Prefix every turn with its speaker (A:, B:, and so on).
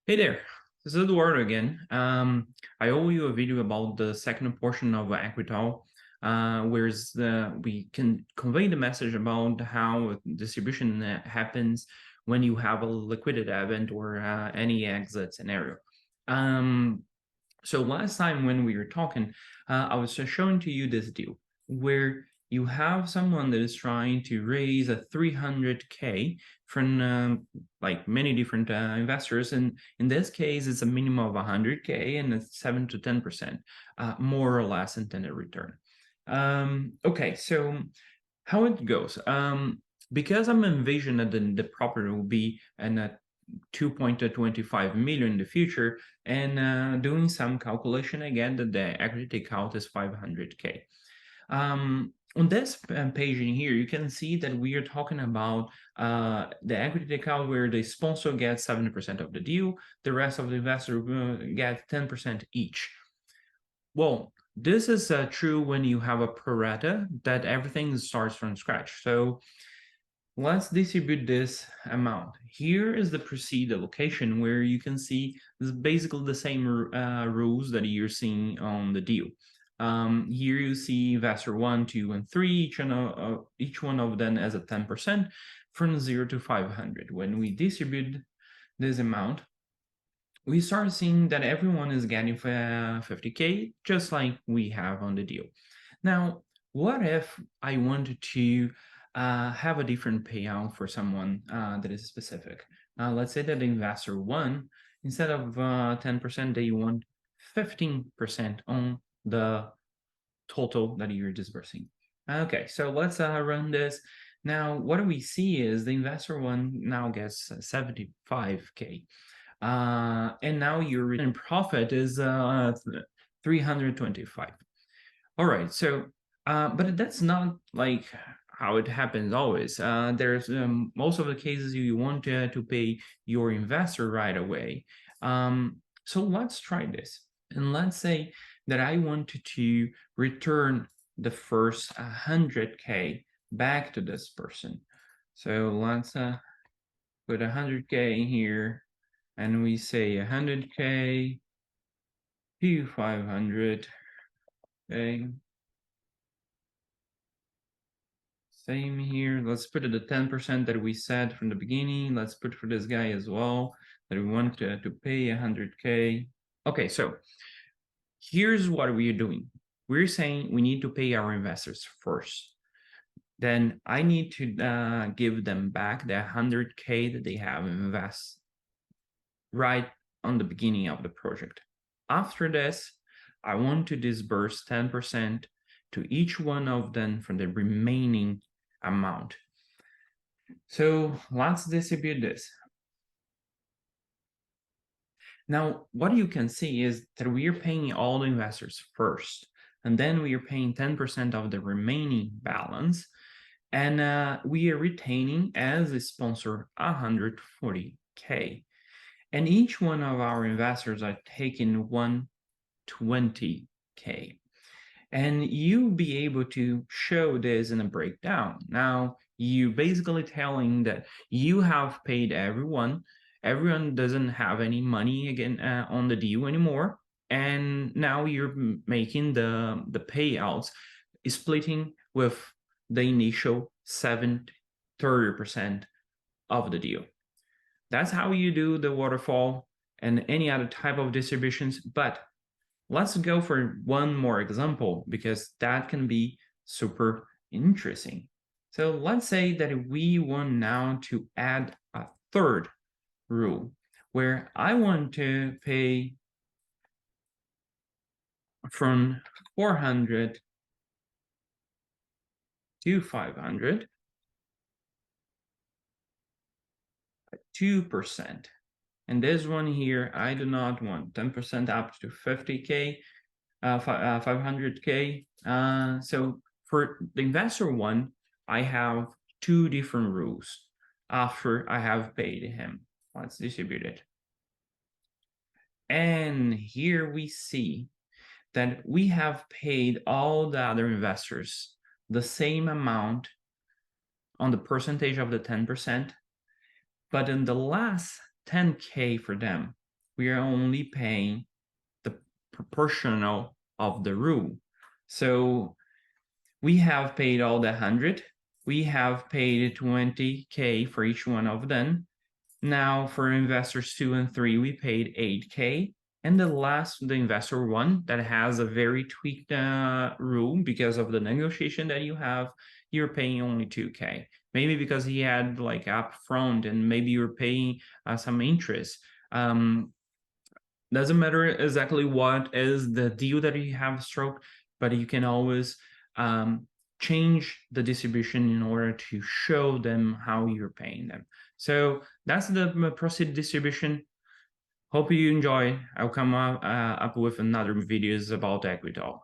A: Hey there, this is Eduardo again. I owe you a video about the second portion of Equitalle, where we can convey the message about how distribution happens when you have a liquidity event or any exit scenario. Um, so last time when we were talking, I was just showing to you this deal where you have someone that is trying to raise a 300K from like many different investors, and in this case, it's a minimum of 100K and it's 7 to 10%, more or less intended return. Okay, so how it goes? Because I'm envisioning that the property will be an 2.25 million in the future, and doing some calculation again that the equity takeout is 500K. On this page in here, you can see that we are talking about the equity takeout where the sponsor gets 70% of the deal, the rest of the investor get 10% each. Well, this is true when you have a pro rata that everything starts from scratch. So let's distribute this amount. Here is the proceed allocation where you can see this is basically the same rules that you're seeing on the deal. Here you see investor 1, 2, and 3, each one of them as a 10% from 0 to 500. When we distribute this amount, we start seeing that everyone is getting 50K, just like we have on the deal. Now, what if I wanted to have a different payout for someone that is specific? Let's say that investor 1, instead of 10%, they want 15% on the total that you're disbursing. Okay, so let's run this. Now, what we see is the investor 1 now gets 75K. And now your return profit is 325. All right, so but that's not like how it happens always. There's most of the cases you want to pay your investor right away. So let's try this. And let's say that I wanted to return the first 100K back to this person. So let's put 100K here, and we say 100K to 500. Okay. Same here. Let's put it at 10% that we said from the beginning. Let's put for this guy as well that we want to pay 100K. Okay, so here's what we're doing. We're saying we need to pay our investors first. Then I need to give them back the 100K that they have invested right on the beginning of the project. After this, I want to disburse 10% to each one of them from the remaining amount. So let's distribute this. Now, what you can see is that we are paying all the investors first, and then we are paying 10% of the remaining balance, and we are retaining as a sponsor 140K. And each one of our investors are taking 120K. And you'll be able to show this in a breakdown. Now, you basically telling that you have paid everyone. Everyone doesn't have any money again on the deal anymore. And now you're making the payouts splitting with the initial 30% of the deal. That's how you do the waterfall and any other type of distributions. But let's go for one more example because that can be super interesting. So let's say that we want now to add a third rule where I want to pay from 400 to 500, 2%. And this one here, I do not want 10% up to 50K, 500K. So for the investor one, I have two different rules after I have paid him. Let's distribute it. And here we see that we have paid all the other investors the same amount on the percentage of the 10%, but in the last 10K for them, we are only paying the proportional of the rule. So we have paid all the 100. We have paid 20K for each one of them. Now for investors 2 and 3, we paid 8K. And the investor 1 that has a very tweaked rule because of the negotiation that you have, you're paying only 2K. Maybe because he had like upfront and maybe you're paying some interest. Doesn't matter exactly what is the deal that you have struck, but you can always change the distribution in order to show them how you're paying them. So that's the proceed distribution. Hope you enjoy. I'll come up with another videos about Equitalle.